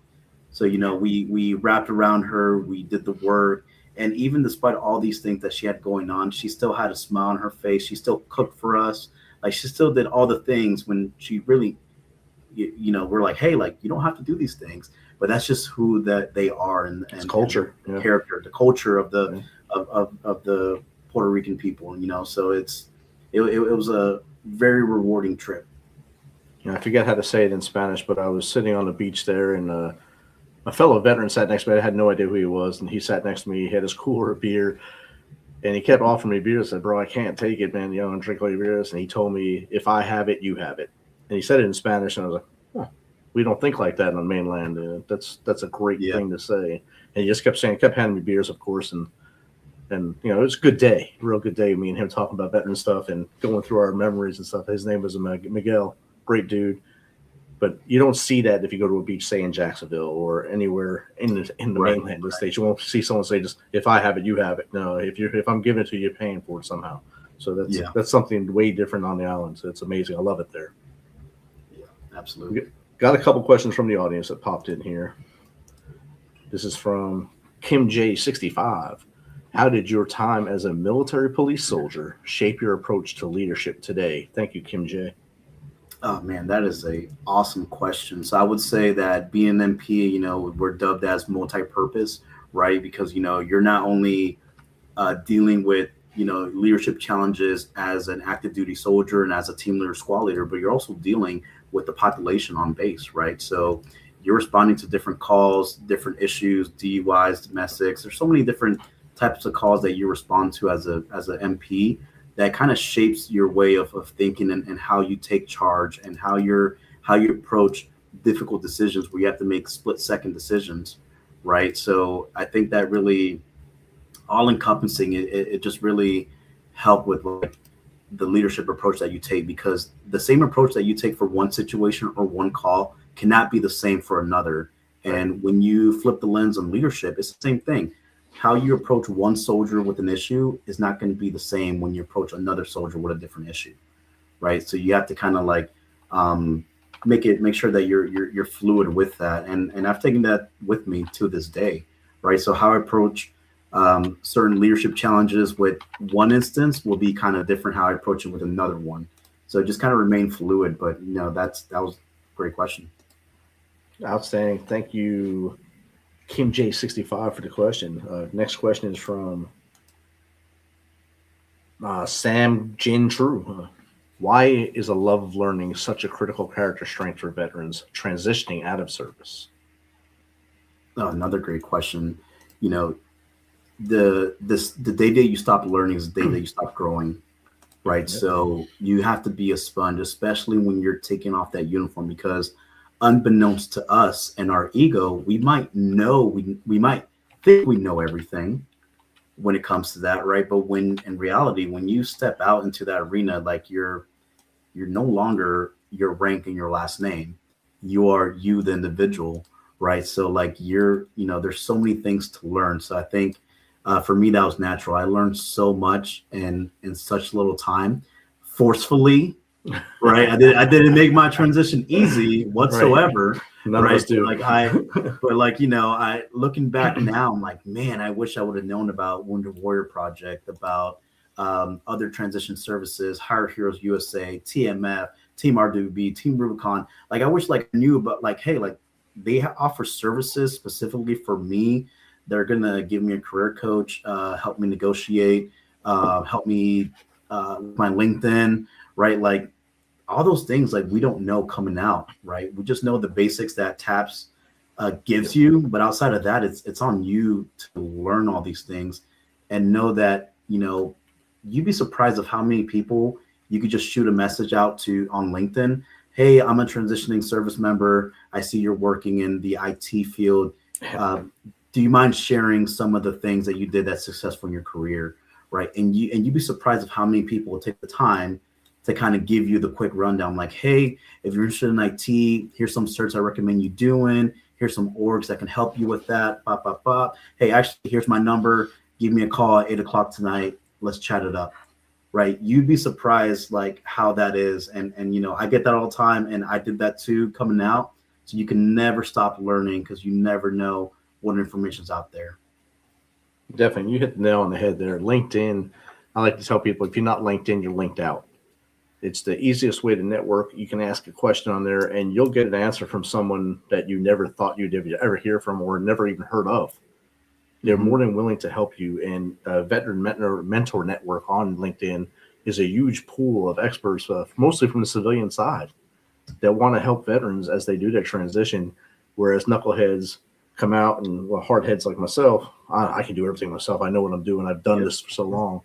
So, we wrapped around her, we did the work. And even despite all these things that she had going on, she still had a smile on her face. She still cooked for us. Like she still did all the things when she really, we're like, hey, like you don't have to do these things, but that's just who that they are and culture, and character, the culture of the of the Puerto Rican people. So it was a very rewarding trip. I forget how to say it in Spanish, but I was sitting on the beach there, and a fellow veteran sat next to me. I had no idea who he was, and he sat next to me. He had his cooler of beer, and he kept offering me beers. I said, bro, I can't take it, man. And drink all your beers. And he told me, if I have it, you have it. And he said it in Spanish, and I was like, we don't think like that on the mainland. That's a great thing to say. And he just kept handing me beers, of course, and it was a good day, real good day. Me and him talking about veteran stuff and going through our memories and stuff. His name was Miguel, great dude. But you don't see that if you go to a beach, say in Jacksonville or anywhere in the mainland of the state. You won't see someone say, just if I have it, you have it. No, if I'm giving it to you, you're paying for it somehow. So that's something way different on the island. So it's amazing. I love it there. Yeah, absolutely. Got a couple questions from the audience that popped in here. This is from Kim J65. How did your time as a military police soldier shape your approach to leadership today? Thank you, Kim J. Oh man, that is a awesome question. So I would say that being an MP, we're dubbed as multi-purpose, right? Because you're not only dealing with leadership challenges as an active duty soldier and as a team leader, squad leader, but you're also dealing with the population on base, right? So you're responding to different calls, different issues, DUIs, domestics. There's so many different types of calls that you respond to as an MP that kind of shapes your way of thinking and how you take charge and how you approach difficult decisions where you have to make split-second decisions, right? So I think that really all-encompassing, it just really helped with like the leadership approach that you take, because the same approach that you take for one situation or one call cannot be the same for another. And when you flip the lens on leadership, it's the same thing. How you approach one soldier with an issue is not going to be the same when you approach another soldier with a different issue, right? So you have to kind of like make sure that you're fluid with that, and I've taken that with me to this day, right? So how I approach certain leadership challenges with one instance will be kind of different how I approach it with another one. So just kind of remain fluid, but that was a great question. Outstanding. Thank you, Kim J65, for the question. Next question is from Sam Jin True. Why is a love of learning such a critical character strength for veterans transitioning out of service? Oh, another great question. The day that you stop learning is the day that you stop growing, right? Yep. So you have to be a sponge, especially when you're taking off that uniform, because unbeknownst to us and our ego, we might think we know everything when it comes to that, right? But when in reality, when you step out into that arena, like you're no longer your rank and your last name. You are you, the individual, right? So like there's so many things to learn. So I think for me, that was natural. I learned so much in such little time, forcefully. Right. I didn't make my transition easy whatsoever. Right. None of us do. I looking back now, I'm like, man, I wish I would have known about Wounded Warrior Project, about other transition services, Hire Heroes USA, TMF, Team RWB, Team Rubicon. Like, I wish I knew about hey, they offer services specifically for me. They're gonna give me a career coach, help me negotiate, help me with my LinkedIn, right? Like all those things, we don't know coming out, right? We just know the basics that TAPS gives you, but outside of that, it's on you to learn all these things and know that, you'd be surprised of how many people you could just shoot a message out to on LinkedIn. Hey, I'm a transitioning service member. I see you're working in the IT field. Do you mind sharing some of the things that you did that's successful in your career, right? And you'd be surprised of how many people will take the time to kind of give you the quick rundown, like, hey, if you're interested in IT, here's some certs I recommend you doing. Here's some orgs that can help you with that. Bop, bop, bop. Hey, actually, here's my number. Give me a call at 8:00 tonight. Let's chat it up, right? You'd be surprised how that is. And I get that all the time, and I did that too coming out. So you can never stop learning because you never know what information's out there. Definitely. You hit the nail on the head there. LinkedIn, I like to tell people, if you're not LinkedIn, you're linked out. It's the easiest way to network. You can ask a question on there and you'll get an answer from someone that you never thought you'd ever hear from or never even heard of. They're more than willing to help you. And Veteran Mentor Network on LinkedIn is a huge pool of experts, mostly from the civilian side, that want to help veterans as they do their transition. Whereas knuckleheads come out and hard heads like myself, I can do everything myself. I know what I'm doing. I've done this for so long.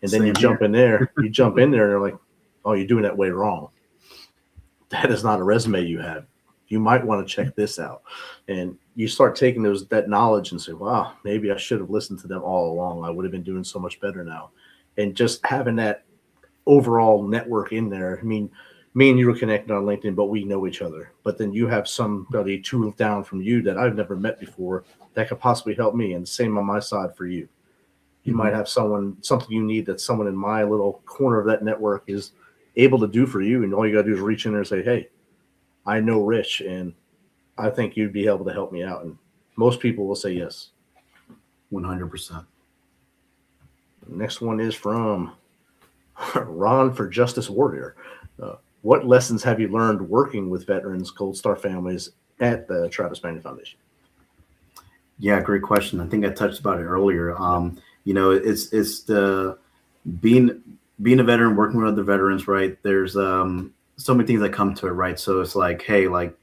And then you jump in there and they're like, oh, you're doing that way wrong. That is not a resume you have. You might want to check this out. And you start taking that knowledge and say, wow, maybe I should have listened to them all along. I would have been doing so much better now. And just having that overall network in there. I mean, me and you are connected on LinkedIn, but we know each other. But then you have somebody two down from you that I've never met before that could possibly help me, and same on my side for you. You might have something you need that someone in my little corner of that network is able to do for you, and all you got to do is reach in there and say, hey, I know Rich, and I think you'd be able to help me out. And most people will say yes. 100%. Next one is from Ron for Justice Warrior. What lessons have you learned working with veterans, Gold Star families at the Travis Manion Foundation? Yeah, great question. I think I touched about it earlier. You know, it's the being a veteran, working with other veterans, right? There's so many things that come to it, right? So it's like, hey, like,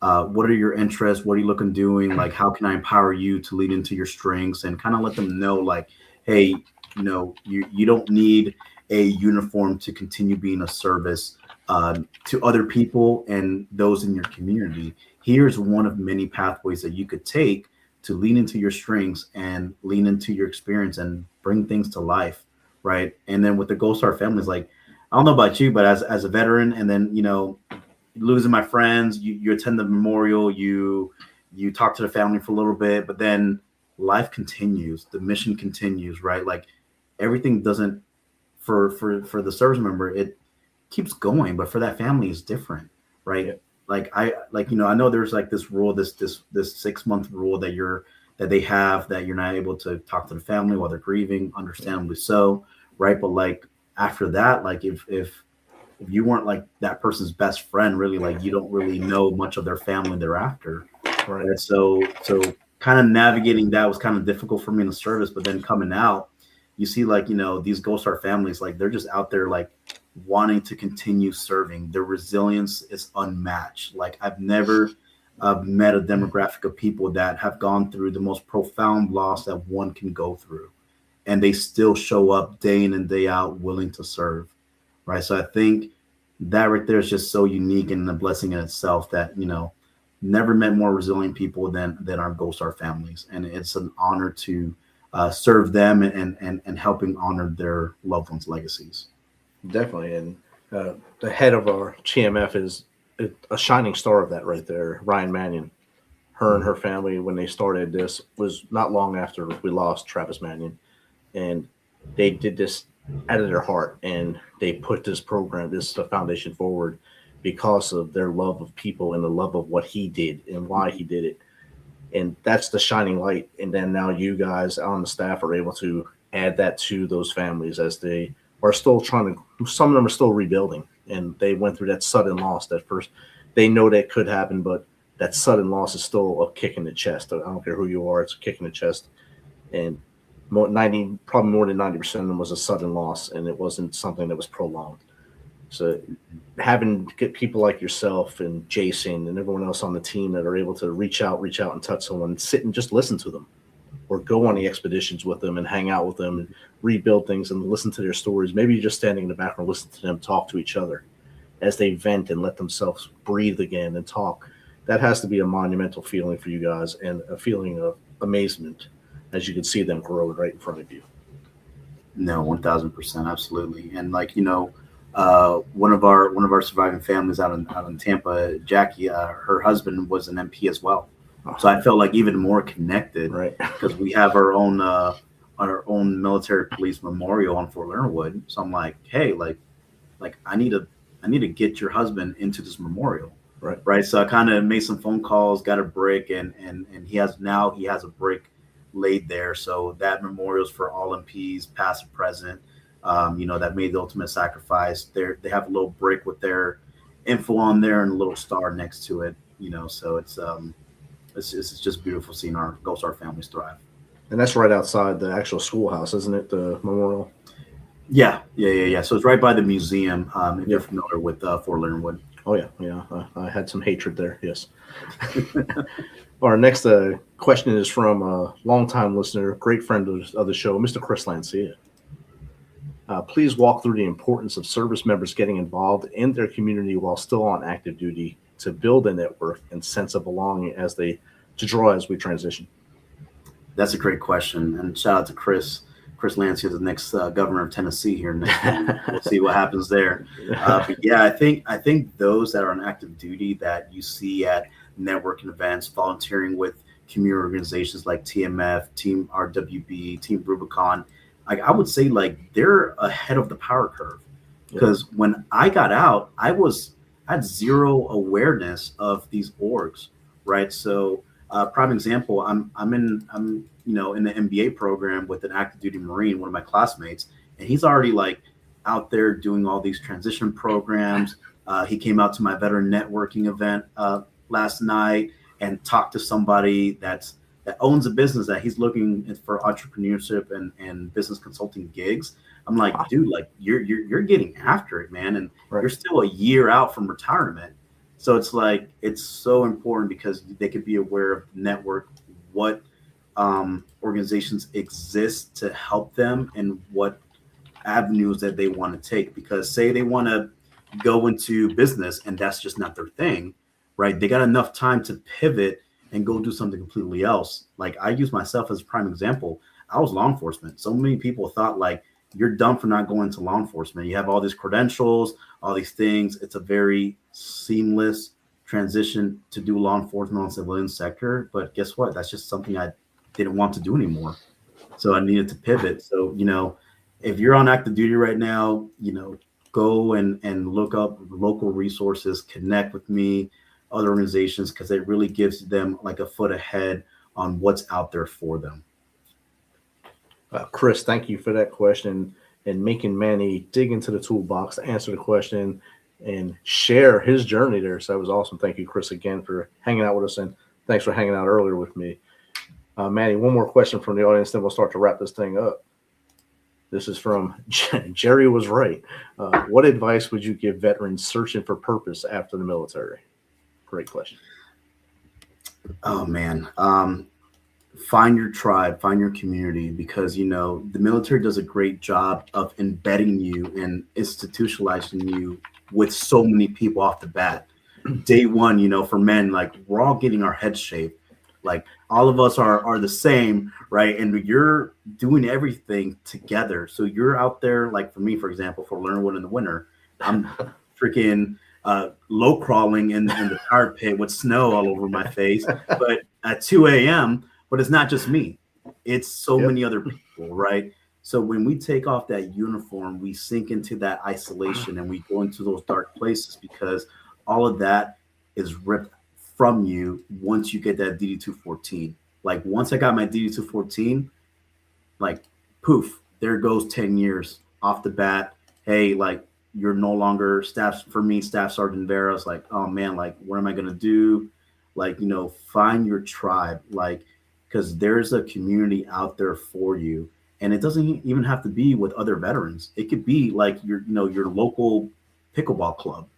what are your interests? What are you looking doing? Like, how can I empower you to lead into your strengths, and kind of let them know, like, hey, you know, you don't need a uniform to continue being of service to other people and those in your community. Here's one of many pathways that you could take to lean into your strengths and lean into your experience and bring things to life, right? And then with the Gold Star families, like, I don't know about you, but as a veteran, and then, you know, losing my friends, you attend the memorial, you talk to the family for a little bit, but then life continues, the mission continues, right? Like, everything doesn't, for the service member, it keeps going, but for that family is different, right? Yeah. You know, I know there's like this rule, this 6-month rule that they have, that you're not able to talk to the family while they're grieving, understandably so, right? But like, after that, like, if you weren't like that person's best friend, really, like, you don't really know much of their family thereafter, right? So kind of navigating that was kind of difficult for me in the service, but then coming out, you see, like, you know, these Gold Star families, like, they're just out there, like, wanting to continue serving. Their resilience is unmatched. Like, I've never met a demographic of people that have gone through the most profound loss that one can go through, and they still show up day in and day out, willing to serve, right? So I think that right there is just so unique and a blessing in itself, that, you know, never met more resilient people than our Gold Star families, and it's an honor to serve them and helping honor their loved ones' legacies. Definitely. And the head of our TMF is a shining star of that right there, Ryan Manion. Her and her family, when they started this, was not long after we lost Travis Manion. And they did this out of their heart, and they put this program, this foundation forward because of their love of people and the love of what he did and why he did it. And that's the shining light. And then now you guys on the staff are able to add that to those families as they are still trying to, some of them are still rebuilding, and they went through that sudden loss. That first, they know that could happen, but that sudden loss is still a kick in the chest. I don't care who you are, it's a kick in the chest. And probably more than 90% of them was a sudden loss, and it wasn't something that was prolonged. So having people like yourself and Jason and everyone else on the team that are able to reach out and touch someone, sit and just listen to them, or go on the expeditions with them and hang out with them and rebuild things and listen to their stories. Maybe you're just standing in the background, listen to them talk to each other as they vent and let themselves breathe again and talk. That has to be a monumental feeling for you guys, and a feeling of amazement as you can see them grow right in front of you. No, 1,000%, absolutely. And like, you know, one of our surviving families out in Tampa, Jackie, her husband was an MP as well. So I felt like even more connected, right? Because we have our own military police memorial on Fort Leonard Wood. So I'm like, hey, like I need to get your husband into this memorial, right? So I kind of made some phone calls, got a brick, and he has a brick laid there. So that memorial's for all MPs, past and present, you know, that made the ultimate sacrifice. They have a little brick with their info on there and a little star next to it, you know. So it's just beautiful seeing our Gold Star families thrive. And that's right outside the actual schoolhouse, isn't it? The memorial. Yeah. So it's right by the museum. If you're familiar with Fort Leonard Wood. Oh yeah. I had some hatred there. Yes. Our next question is from a longtime listener, great friend of the show, Mr. Chris Lancia. Please walk through the importance of service members getting involved in their community while still on active duty to build a network and sense of belonging as we transition. That's a great question, and shout out to Chris. Chris Lancia, the next governor of Tennessee here next week. We'll see what happens there. But yeah, I think those that are on active duty that you see at networking events, volunteering with community organizations like TMF, Team RWB, Team Rubicon, I would say like they're ahead of the power curve. Because when I got out, I had zero awareness of these orgs, right? So prime example, I'm in the MBA program with an active duty Marine, one of my classmates, and he's already like out there doing all these transition programs. He came out to my veteran networking event last night and talked to somebody that owns a business that he's looking for entrepreneurship and business consulting gigs. I'm like, dude, like you're getting after it, man, and you're still a year out from retirement. So it's like it's so important because they could be aware of the network, what organizations exist to help them, and what avenues that they want to take. Because say they want to go into business and that's just not their thing, right? They got enough time to pivot and go do something completely else. Like I use myself as a prime example. I was law enforcement. So many people thought like, you're dumb for not going to law enforcement. You have all these credentials, all these things. It's a very seamless transition to do law enforcement on the civilian sector. But guess what? That's just something I didn't want to do anymore. So I needed to pivot. So, if you're on active duty right now, go and look up local resources, connect with me, other organizations, because it really gives them like a foot ahead on what's out there for them. Chris, thank you for that question and making Manny dig into the toolbox to answer the question and share his journey there. So that was awesome. Thank you, Chris, again for hanging out with us, and thanks for hanging out earlier with me. Manny, one more question from the audience, then we'll start to wrap this thing up. This is from Jerry was right. What advice would you give veterans searching for purpose after the military? Great question. Oh, man. Find your tribe, find your community, because, the military does a great job of embedding you and institutionalizing you with so many people off the bat. Day one, for men, like we're all getting our heads shaved. Like all of us are the same, right? And you're doing everything together. So you're out there, like for me, for example, for Learnwood in the winter, I'm freaking low crawling in the tar pit with snow all over my face, but at 2 a.m., but it's not just me. It's so many other people, right? So when we take off that uniform, we sink into that isolation and we go into those dark places, because all of that is ripped from you once you get that DD-214. Like once I got my DD-214, like poof, there goes 10 years off the bat. Hey, like you're no longer Staff Sergeant Vera. It's like, oh man, like what am I going to do? Like, find your tribe, like, because there's a community out there for you. And it doesn't even have to be with other veterans. It could be like your local pickleball club,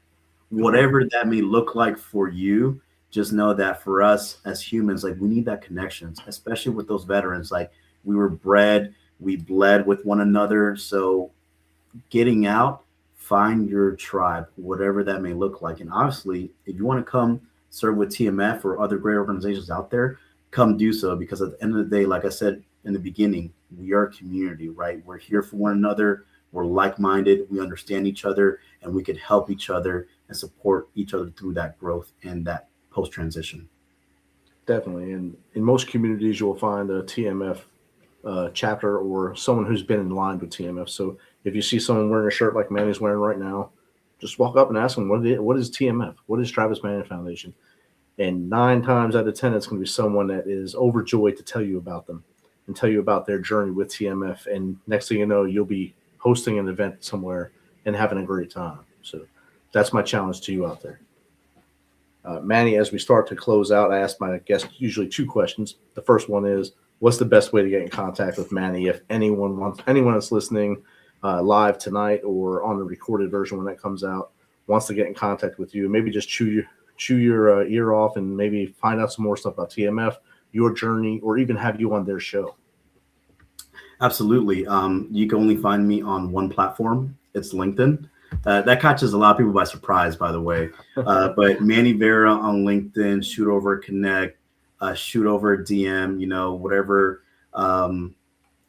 whatever that may look like for you. Just know that for us as humans, like we need that connection, especially with those veterans. Like we were bred, we bled with one another. So getting out, find your tribe, whatever that may look like. And obviously, if you want to come serve with TMF or other great organizations out there, come do so, because at the end of the day, like I said in the beginning, we are a community, right? We're here for one another. We're like-minded. We understand each other, and we can help each other and support each other through that growth and that post-transition. Definitely. And in most communities, you'll find a TMF chapter or someone who's been in line with TMF. So if you see someone wearing a shirt like Manny's wearing right now, just walk up and ask them, what is TMF? What is Travis Manion Foundation? And 9 times out of 10, it's going to be someone that is overjoyed to tell you about them and tell you about their journey with TMF. And next thing you know, you'll be hosting an event somewhere and having a great time. So that's my challenge to you out there. Manny, as we start to close out, I ask my guests usually 2 questions. The first one is, what's the best way to get in contact with Manny if anyone that's listening live tonight or on the recorded version when that comes out wants to get in contact with you? Maybe just chew your ear off and maybe find out some more stuff about TMF, your journey, or even have you on their show. Absolutely. You can only find me on one platform. It's LinkedIn. That catches a lot of people by surprise, by the way. But Manny Vera on LinkedIn, shoot over a connect, shoot over a DM, whatever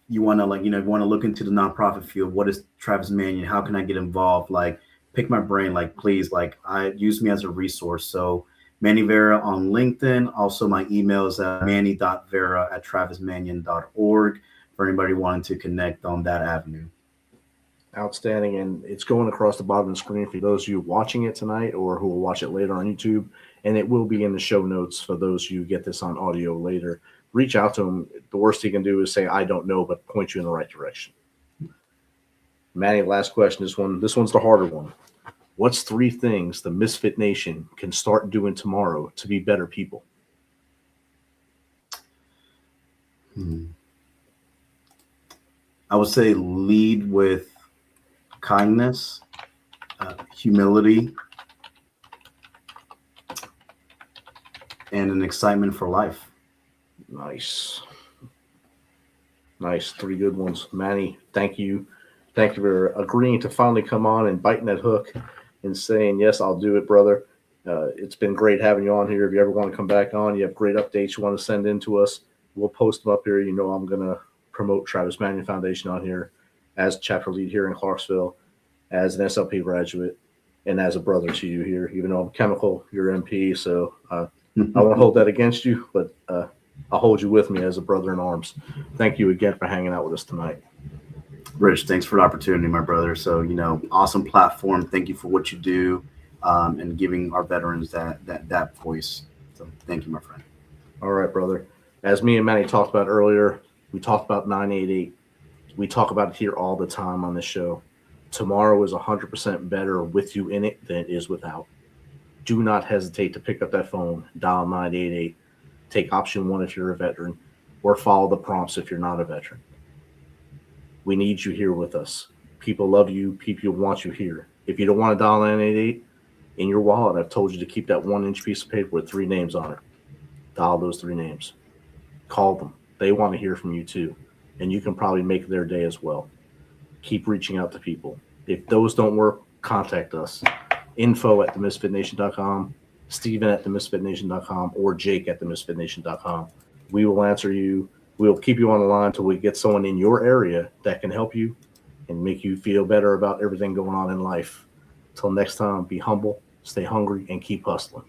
you want to you want to look into the nonprofit field, what is Travis Manion? How can I get involved? Like, pick my brain, please, I use me as a resource. So Manny Vera on LinkedIn. Also, my email is at manny.vera@travismanion.org for anybody wanting to connect on that avenue. Outstanding. And it's going across the bottom of the screen for those of you watching it tonight or who will watch it later on YouTube. And it will be in the show notes for those of you who get this on audio later. Reach out to him. The worst he can do is say, I don't know, but point you in the right direction. Manny, last question. This one's the harder one. What's 3 things the Misfit Nation can start doing tomorrow to be better people? I would say lead with kindness, humility, and an excitement for life. Nice. 3 good ones. Manny, thank you. Thank you for agreeing to finally come on and biting that hook and saying, yes, I'll do it, brother. It's been great having you on here. If you ever want to come back on, you have great updates you want to send in to us, we'll post them up here. You know I'm going to promote Travis Manion Foundation on here as chapter lead here in Clarksville, as an SLP graduate, and as a brother to you here. Even though I'm chemical, you're MP, so I won't hold that against you, but I'll hold you with me as a brother in arms. Thank you again for hanging out with us tonight. Rich, thanks for the opportunity, my brother. So, awesome platform. Thank you for what you do and giving our veterans that voice. So thank you, my friend. All right, brother. As me and Manny talked about earlier, we talked about 988. We talk about it here all the time on this show. Tomorrow is 100% better with you in it than it is without. Do not hesitate to pick up that phone, dial 988, take option 1 if you're a veteran, or follow the prompts if you're not a veteran. We need you here with us. People love you. People want you here. If you don't want to dial 988, in your wallet, I've told you to keep that 1-inch piece of paper with 3 names on it. Dial those 3 names. Call them. They want to hear from you too. And you can probably make their day as well. Keep reaching out to people. If those don't work, contact us. info@themisfitnation.com, Steven@themisfitnation.com, or Jake@themisfitnation.com. We will answer you. We'll keep you on the line until we get someone in your area that can help you and make you feel better about everything going on in life. Till next time, be humble, stay hungry, and keep hustling.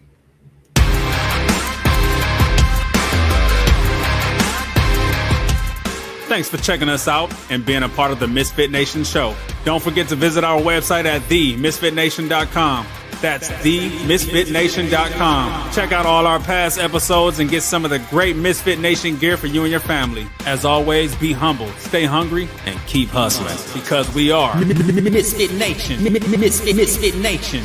Thanks for checking us out and being a part of the Misfit Nation show. Don't forget to visit our website at themisfitnation.com. That's themisfitnation.com. Check out all our past episodes and get some of the great Misfit Nation gear for you and your family. As always, be humble, stay hungry, and keep hustling because we are Misfit Nation. Misfit Nation.